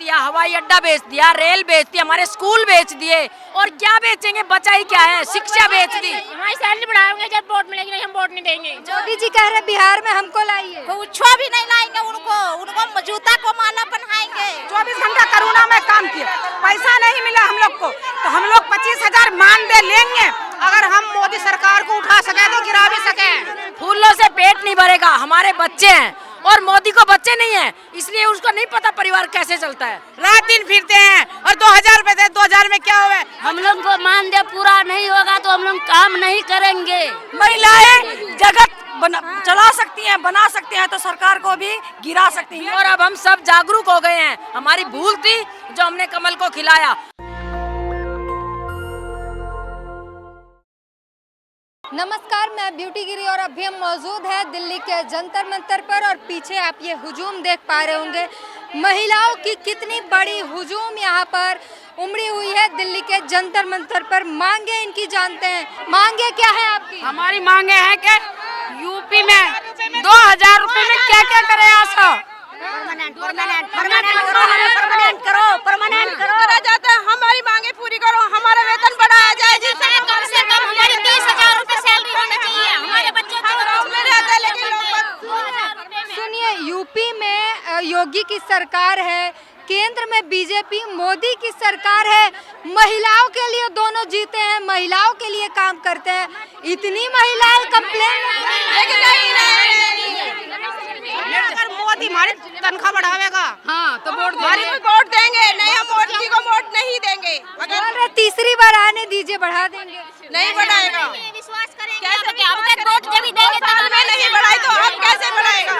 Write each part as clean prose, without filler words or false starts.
दिया, हवाई अड्डा बेच दिया, रेल बेच दिया, हमारे स्कूल बेच दिए, और क्या बेचेंगे? बचा ही क्या है? शिक्षा बेच दी। हमारी सैलरी बढ़ाएंगे जब वोट मिलेगी, नहीं हम वोट नहीं देंगे। मोदी जी कह रहे बिहार में हमको लाइए, कुछ भी नहीं लाएंगे, उनको जूता को माला पहनाएंगे। 24 घंटा कोरोना में काम किया, पैसा नहीं मिला हम लोग को, तो हम लोग 25,000 मानदेय लेंगे अगर हम मोदी सरकार को उठा सके तो गिरा भी सके। फूलों से पेट नहीं भरेगा, हमारे बच्चे हैं और मोदी को बच्चे नहीं है, इसलिए उसको नहीं पता परिवार कैसे चलता है। रात दिन फिरते हैं और 2,000 रुपए दे, 2,000 में क्या हुआ? हम लोग को मानदेय पूरा नहीं होगा तो हम लोग काम नहीं करेंगे। महिलाएं जगत चला सकती हैं, बना सकती हैं, तो सरकार को भी गिरा सकती हैं। और अब हम सब जागरूक हो गए हैं, हमारी भूल थी जो हमने कमल को खिलाया। नमस्कार, मैं ब्यूटी गिरी और अभी हम मौजूद है दिल्ली के जंतर मंतर पर और पीछे आप ये हुजूम देख पा रहे होंगे। महिलाओं की कितनी बड़ी हुजूम यहाँ पर उमड़ी हुई है दिल्ली के जंतर मंतर पर। मांगे इनकी जानते हैं, मांगे क्या है आपकी? हमारी मांगे हैं कि यूपी में 2,000 रुपए में क्या क्या करे आशा? परमानेंट करो जाता है, हमारी मांगे पूरी करो, हमारा वेतन बढ़ाया जाए, जिससे कम से कम हमारी 30,000 रुपए सैलरी होनी चाहिए। हमारे बच्चों सुनिए, यूपी में योगी की सरकार है, केंद्र में बीजेपी मोदी की सरकार है, महिलाओं के लिए दोनों जीते हैं, महिलाओं के लिए काम करते हैं। इतनी महिलाएं कंप्लेन, अगर मोदी हमारी तनख्वाह बढ़ावेगा हाँ तो वोट वोट देंगे, नहीं हम मोदी को वोट नहीं देंगे। अगर तीसरी बार आने दीजिए, बढ़ा देंगे। नहीं बढ़ाएगा, विश्वास करेंगे अब तक वोट जब ही देंगे तब नहीं बढ़ाई तो अब कैसे बढ़ाएगा?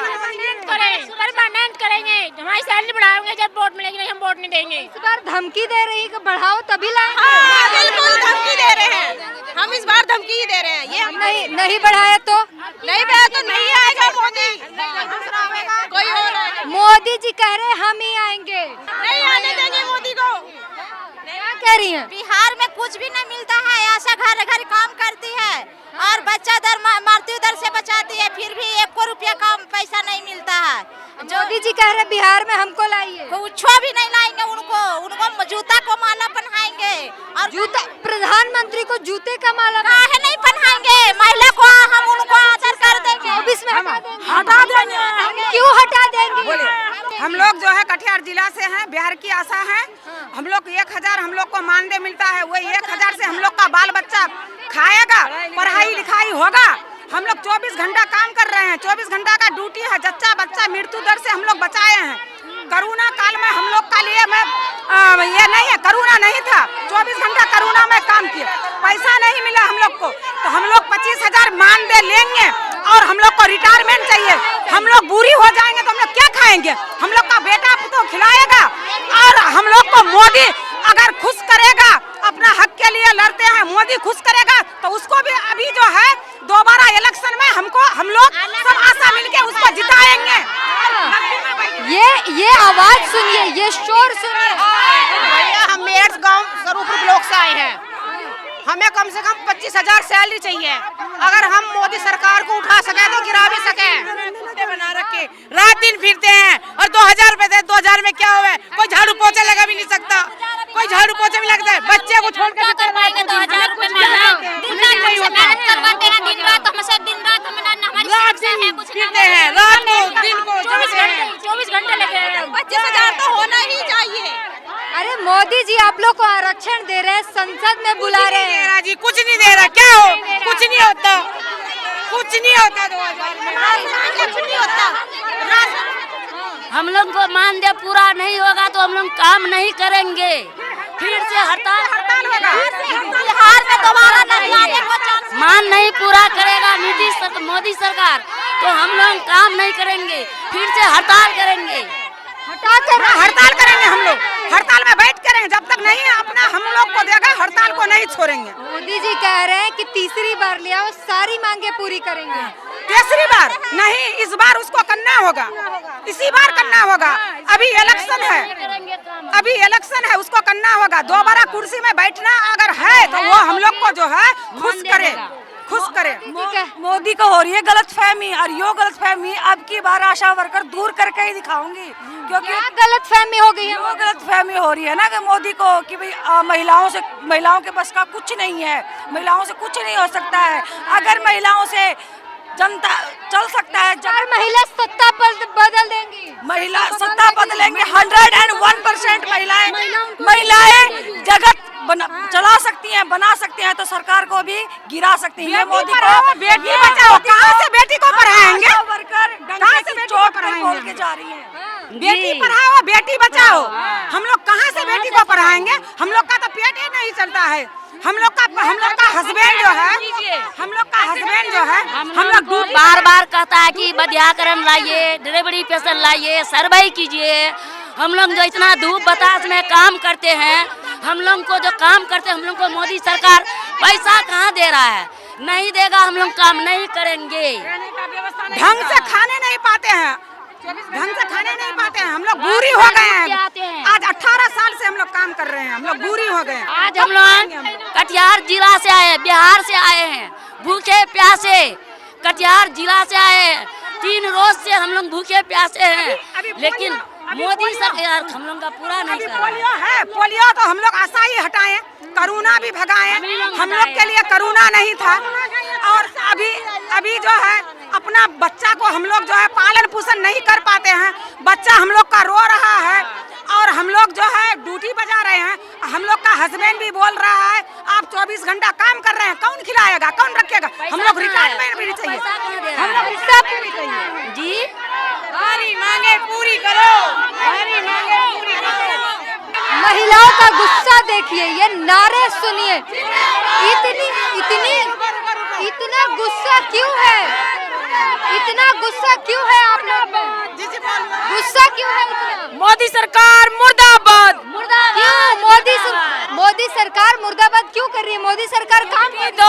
परमानेंट करेंगे, हमारी सैलरी बढ़ाएंगे जब वोट मिलेगी, नहीं हम वोट नहीं देंगे। इस बार धमकी दे रही कि बढ़ाओ तभी लाएंगे। हाँ, बिल्कुल धमकी दे रहे हैं, हम इस बार धमकी ही दे रहे हैं। ये हम नहीं बढ़ाया तो नहीं बढ़ाया तो नहीं आएगा मोदी, कोई और आएगा। मोदी जी कह रहे हम ही आएंगे, नहीं आने देंगे मोदी को। क्या कह रही हैं? बिहार में कुछ भी नहीं मिलता है, आशा घर घर काम करती है और बच्चा दर मृत्यु दर से बचाती है, फिर भी 1 रुपया का पैसा नहीं मिलता है। मोदी जी कह रहे बिहार में हमको लाइए, कुछ भी नहीं लाएंगे, उनको जूता को माला पहनाएंगे। और जूता, प्रधानमंत्री को जूते का माला काहे नहीं पहनाएंगे? महिला को हम उनको आदर कर देंगे। 24 में हटा देंगे। क्यों हटा देंगे? हम लोग जो है कटिहार जिला से हैं, बिहार की आशा है। हम लोग 1,000 हम लोग को मानदेय मिलता है, वो 1,000 से हम लोग का बाल बच्चा खाएगा, पढ़ाई लिखाई होगा। हम लोग 24 घंटा काम कर रहे हैं, 24 घंटा का ड्यूटी है, जच्चा बच्चा मृत्यु दर से हम लोग बचाए हैं। कोरोना काल में हम लोग का लिए ये नहीं है, कोरोना नहीं था, 24 घंटा कोरोना में काम किया, पैसा नहीं मिला हम लोग को, तो हम लोग 25,000 मानदेय लेंगे और हम लोग को रिटायरमेंट चाहिए। हम लोग बुरी हो जाएंगे तो हम लोग क्या खाएंगे? हम लोग का बेटा तो खिलाएगा और हम लोग को मोदी अगर खुश करेगा, अपना हक के लिए लड़ते हैं, मोदी खुश करेगा तो उसको भी अभी जो है दोबारा इलेक्शन में हम लोग सब आशा मिलके उसको जिताएंगे। ये आवाज सुनिए, ये शोर सुनिए। भैया हम मेरठ गांव स्वरूपपुर ब्लॉक से आए हैं, हमें कम से कम 25,000 सैलरी चाहिए अगर हम मोदी सरकार को उठा सके तो गिरा भी सके। बना रखे रात दिन फिरते हैं और 2,000 रुपए दे, 2,000 में क्या हुआ? कोई झाड़ू पोछा लगा भी नहीं सकता, कोई झाड़ू पोछा भी लगता है, बच्चे को छोड़ कर 2,000 रुपए मेहनत करवाते हैं, दिन रात हमसे दिन रात फिरते हैं, रात को दिन को 24 घंटे लगे हैं। 25,000 तो होना ही चाहिए। अरे मोदी जी आप लोग को आरक्षण दे रहे हैं, संसद में बुला रहे हैं। जी कुछ नहीं दे रहा, क्या हो? कुछ नहीं होता, कुछ नहीं होता, 2,000 कुछ नहीं होता। हम लोग को मानदेय पूरा नहीं होगा तो हम लोग काम नहीं करेंगे, फिर से हड़ताल होगा। बिहार में दोबारा नहीं आने को चांस। मान नहीं पूरा करेगा मोदी सरकार तो हम लोग काम नहीं करेंगे, फिर से हड़ताल करेंगे। हड़ताल करेंगे, हम लोग हड़ताल में बैठ करेंगे जब तक नहीं अपना हम लोग को देगा, हड़ताल को नहीं छोड़ेंगे। मोदी जी कह रहे हैं कि तीसरी बार ले आओ, सारी मांगे पूरी करेंगे। तीसरी बार नहीं, इस बार उसको करना होगा, इसी बार करना होगा। अभी इलेक्शन है, अभी इलेक्शन है, उसको करना होगा। दोबारा कुर्सी में बैठना अगर है तो वो हम लोग को जो है खुश करे, खुश करे। मोदी को हो रही है गलतफहमी, और यो गलतफहमी अब की बार आशा वर्कर दूर करके ही दिखाऊंगी, क्योंकि गलतफहमी हो गई है। वो गलत हो रही है ना कि मोदी को कि भाई महिलाओं के बस का कुछ नहीं है, महिलाओं से कुछ नहीं हो सकता है। अगर महिलाओं से जनता चल सकता है, अगर महिला सत्ता बदल देंगी, महिला सत्ता बदलेंगे 101% महिलाएं जगत चला सकती हैं, बना सकती हैं, तो सरकार को भी गिरा सकती हैं। ये मोदी को बेटी बचाओ, कहाँ से बेटी को पढ़ाएंगे? वर्कर कहाँ से बेटी को बोल के जा रही है, बेटी पढ़ाओ बेटी बचाओ। हम लोग कहाँ से बेटी को पढ़ाएंगे? हम लोग का तो पेट ही नहीं चलता है। हम लोग का हस्बैंड जो है, हम लोग बार बार कहता है कि बधियाकरण लाइए, डिलीवरी पेशेंट लाइए, सर्वे कीजिए। हम लोग जो इतना धूप बतास में काम करते हैं, हम लोग को जो काम करते हैं, हम लोग को मोदी सरकार पैसा कहाँ दे रहा है? नहीं देगा, हम लोग काम नहीं करेंगे। ढंग से खाने नहीं पाते हैं, हम लोग बूढ़ी हो गए हैं। आज 18 साल से हम लोग काम कर रहे हैं, हम लोग बूढ़ी हो गए हैं। आज हम लोग कटिहार जिला से आए, बिहार से आए हैं, भूखे प्यासे कटिहार जिला से आए हैं। 3 रोज से हम लोग भूखे प्यासे हैं, लेकिन मोदी सरकार हम लोग का पूरा नहीं कर रहा है। पोलियो तो हम लोग आशा ही हटाए, करोना भी भगाए। हम लोग के लिए करोना नहीं था। और अभी जो है अपना बच्चा को हम लोग जो है पालन पोषण नहीं कर पाते हैं। बच्चा हम लोग का रो रहा है और हम लोग जो है ड्यूटी बजा रहे हैं। हम लोग का हस्बैंड भी बोल रहा है आप 24 घंटा काम कर रहे हैं, कौन खिलाएगा, कौन रखेगा? हम लोग रिटायरमेंट भी चाहिए, हम लोग सब भी चाहिए जी। हमारी मांगे पूरी करो, हमारी मांगे पूरी करो। महिलाओं का गुस्सा देखिए, ये नारे सुनिए, इतना गुस्सा क्यों है? इतना गुस्सा क्यों है आप लोग में? गुस्सा क्यों है इतना? मोदी सरकार मुर्दाबाद। क्यों मोदी सरकार मुर्दाबाद क्यों कर रही है? मोदी सरकार काम तो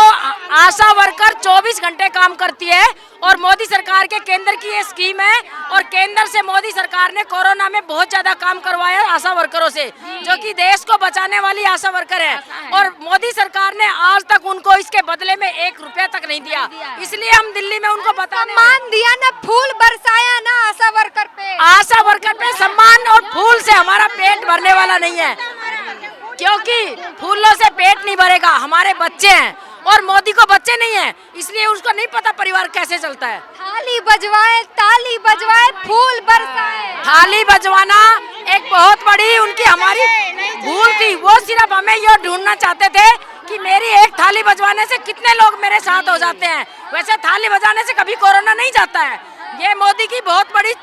आशा वर्कर 24 घंटे काम करती है और मोदी सरकार के केंद्र की ये स्कीम है और केंद्र से मोदी सरकार ने कोरोना में बहुत ज्यादा काम करवाया आशा वर्करों से, जो कि देश को बचाने वाली आशा वर्कर है। और मोदी सरकार ने आज तक उनको इसके बदले में 1 रुपया तक नहीं दिया। इसलिए हम दिल्ली में उनको बताने सम्मान दिया ना, फूल बरसाया ना आशा वर्कर पे। आशा वर्कर पे सम्मान और फूल से हमारा पेट भरने वाला नहीं है, क्योंकि फूलों से पेट नहीं भरेगा। हमारे बच्चे हैं और मोदी को बच्चे नहीं है, इसलिए उसको नहीं पता परिवार कैसे चलता है। थाली बजवाए, फूल बरसाए। थाली बजवाना एक बहुत बड़ी उनकी हमारी भूल थी। वो सिर्फ हमें ये ढूंढना चाहते थे कि मेरी एक थाली बजवाने से कितने लोग मेरे साथ हो जाते हैं। वैसे थाली बजाने से कभी कोरोना नहीं जाता है। ये मोदी की बहुत बड़ी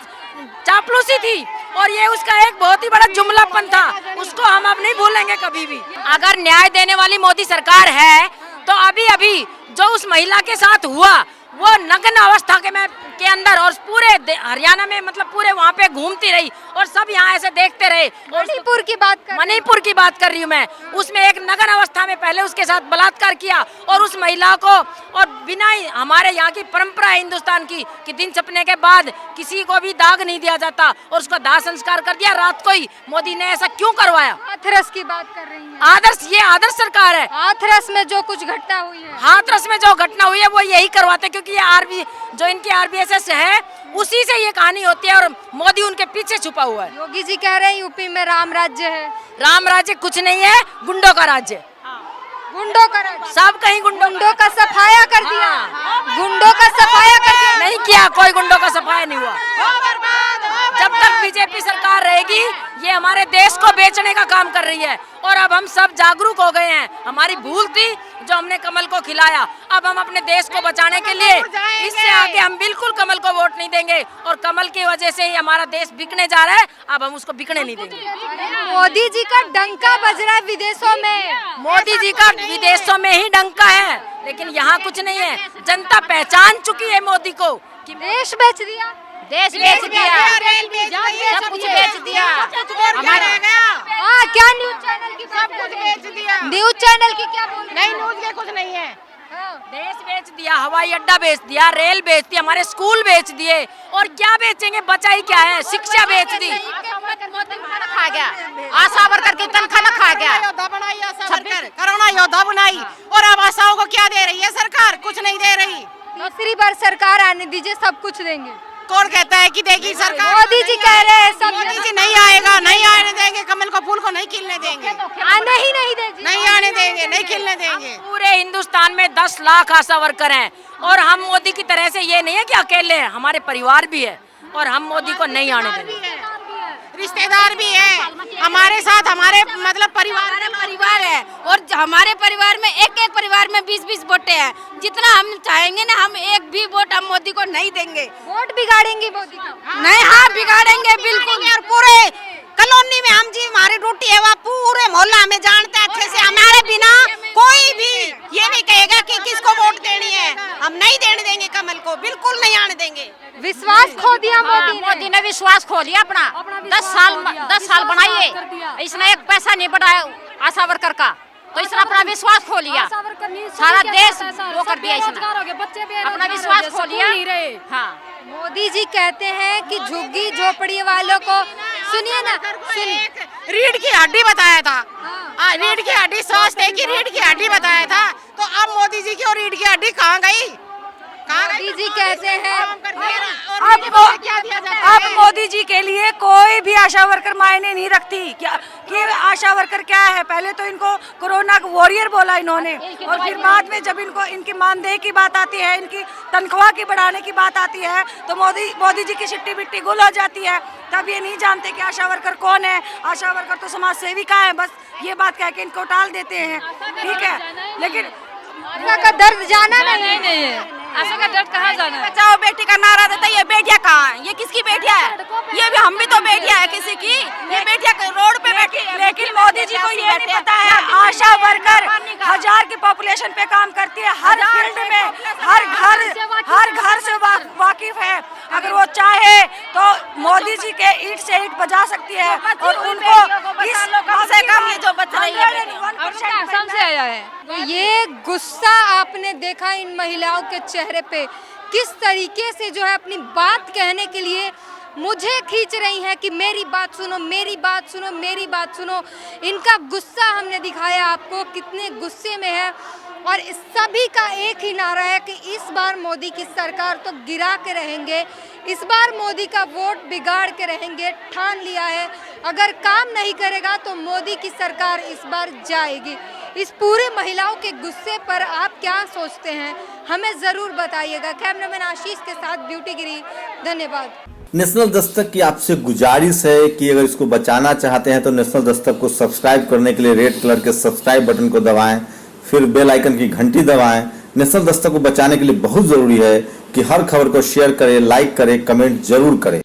चापलूसी थी और ये उसका एक बहुत ही बड़ा जुमलापन था, उसको हम अब नहीं भूलेंगे कभी भी। अगर न्याय देने वाली मोदी सरकार है तो अभी जो उस महिला के साथ हुआ वो नग्न अवस्था के अंदर और पूरे हरियाणा में मतलब पूरे वहाँ पे घूमती रही और सब यहाँ ऐसे देखते रहे। मणिपुर की बात कर रही हूँ मैं। उसमें एक नग्न अवस्था में पहले उसके साथ बलात्कार किया और उस महिला को, और बिना ही हमारे यहाँ की परंपरा है हिंदुस्तान की कि दिन छपने के बाद किसी को भी दाग नहीं दिया जाता और उसका दाह संस्कार कर दिया रात को ही। मोदी ने ऐसा क्यों करवाया? हाथरस की बात कर रही है। आदर्श सरकार है। हाथरस में जो कुछ घटना हुई है, हाथरस में जो घटना हुई है वो यही करवाते, क्योंकि ये जो इनकी RBSS है उसी से ये कहानी होती है और मोदी उनके पीछे छुपा हुआ है। योगी जी कह रहे हैं यूपी में राम राज्य है। राम राज्य कुछ नहीं है, गुंडों का राज्य। गुंडों का राज्य, सब कहीं गुंडों का सफाया कर दिया। गुंडों का सफाया कर दिया। नहीं किया, कोई गुंडों का सफाया नहीं हुआ। जब तक बीजेपी सरकार रहेगी ये हमारे देश को बेचने का काम कर रही है और अब हम सब जागरूक हो गए हैं। हमारी भूल थी जो हमने कमल को खिलाया। अब हम अपने देश को बचाने के लिए इससे आगे हम बिल्कुल कमल को वोट नहीं देंगे और कमल की वजह से ही हमारा देश बिकने जा रहा है। अब हम उसको बिकने नहीं देंगे। मोदी जी का डंका बज रहा है विदेशों में। मोदी जी का विदेशों में ही डंका है, लेकिन यहाँ कुछ नहीं है। जनता पहचान चुकी है मोदी को कि देश बेच दिया, देश बेच दिया, सब कुछ बेच दिया। हाँ, क्या न्यूज चैनल की सब कुछ बेच दिया। न्यूज चैनल की क्या बोल? नहीं, न्यूज के कुछ नहीं है। देश बेच दिया, हवाई अड्डा बेच दिया, रेल बेच दिया, हमारे स्कूल बेच दिए और क्या बेचेंगे? बचा ही क्या है? शिक्षा बेच दी। खा गया, आशा वर्कर की तनख्वाह खा गया, कोरोना योद्धा बनाई और अब आशाओं को क्या दे रही है सरकार? कुछ नहीं दे रही। दूसरी बार सरकार आने दीजिए, सब कुछ देंगे। कौन कहता है कि देगी सरकार? मोदी जी कह रहे हैं सब। मोदी जी नहीं आएगा, नहीं आने देंगे। कमल को फूल को को नहीं खिलने देंगे, आने ही नहीं देंगे, नहीं आने देंगे, नहीं खिलने देंगे। पूरे हिंदुस्तान में 10 लाख आशा वर्कर हैं और हम मोदी की तरह से ये नहीं है कि अकेले हैं, हमारे परिवार भी है और हम मोदी को नहीं आने देंगे। रिश्तेदार भी है हमारे साथ, हमारे मतलब परिवार है और हमारे परिवार में एक परिवार में 20-20 वोटें हैं। जितना हम चाहेंगे ना, हम एक भी वोट हम मोदी को नहीं देंगे। वोट बिगाड़ेंगे मोदी का? नहीं, हाँ बिगाड़ेंगे बिल्कुल। और पूरे कॉलोनी में हम जी हमारी ड्यूटी है, वहाँ पूरे मोहल्ला में जानते हैं अच्छे से। हमारे बिना कोई भी ये नहीं कहेगा कि किसको वोट देनी है, हम नहीं देने देंगे कमल को, बिल्कुल नहीं आने देंगे। विश्वास खो दिया मोदी ने विश्वास खो लिया अपना। 10 साल बनाइए, इसने एक पैसा नहीं बढ़ाया आशा वर्कर का, तो इसने अपना विश्वास खो लिया। सारा देश वो कर दिया इसने, अपना विश्वास खो लिया। हाँ, मोदी जी कहते हैं कि झुग्गी झोपड़ी वालों को, सुनिए ना, रीढ़ की हड्डी बताया था, रीढ़ की हड्डी सोचते कि रीढ़ की हड्डी बताया था, तो अब मोदी जी की और रीढ़ की हड्डी कहाँ गई? मोदी जी कहते हैं अब मोदी जी के लिए कोई भी आशा वर्कर मायने नहीं रखती। क्या कि आशा वर्कर क्या है? पहले तो इनको कोरोना वॉरियर बोला इन्होंने, और फिर बाद में जब इनको इनकी मानदेय की बात आती है, इनकी तनख्वाह की बढ़ाने की बात आती है, तो मोदी जी की सिट्टी बिट्टी गुल हो जाती है। तब ये नहीं जानते कि आशा वर्कर कौन है। आशा वर्कर तो समाज सेविका है, बस ये बात कह के इनको टाल देते हैं, ठीक है। लेकिन आशा का दर्द जाना नहीं है। आशा का दर्द कहाँ जाना है? बचाओ बेटी का नारा देता है, ये बेटियां कहाँ है? ये किसकी बेटियां है? ये भी हम भी तो बेटियां है किसी की। ये बेटियां रोड पे बैठी है। लेकिन मोदी जी को ये नहीं पता है, आशा वर्कर 1000 की पॉपुलेशन पे काम करती है, हर फील्ड में, हर घर से वाकिफ है। अगर वो चाहे तो मोदी जी के ईंट से ईंट बजा सकती है, और उनको कम से कम ये जो बच रही है से आया है। तो ये गुस्सा आपने देखा इन महिलाओं के चेहरे पे, किस तरीके से जो है अपनी बात कहने के लिए मुझे खींच रही हैं कि मेरी बात सुनो, मेरी बात सुनो, मेरी बात सुनो। इनका गुस्सा हमने दिखाया आपको, कितने गुस्से में है। और इस सभी का एक ही नारा है कि इस बार मोदी की सरकार तो गिरा के रहेंगे, इस बार मोदी का वोट बिगाड़ के रहेंगे। ठान लिया है, अगर काम नहीं करेगा तो मोदी की सरकार इस बार जाएगी। इस पूरे महिलाओं के गुस्से पर आप क्या सोचते हैं, हमें ज़रूर बताइएगा। कैमरामैन आशीष के साथ ब्यूटी गिरी, धन्यवाद। नेशनल दस्तक की आपसे गुजारिश है कि अगर इसको बचाना चाहते हैं तो नेशनल दस्तक को सब्सक्राइब करने के लिए रेड कलर के सब्सक्राइब बटन को दबाएं, फिर बेल आइकन की घंटी दबाएं। नेशनल दस्तक को बचाने के लिए बहुत जरूरी है कि हर खबर को शेयर करें, लाइक करें, कमेंट जरूर करें।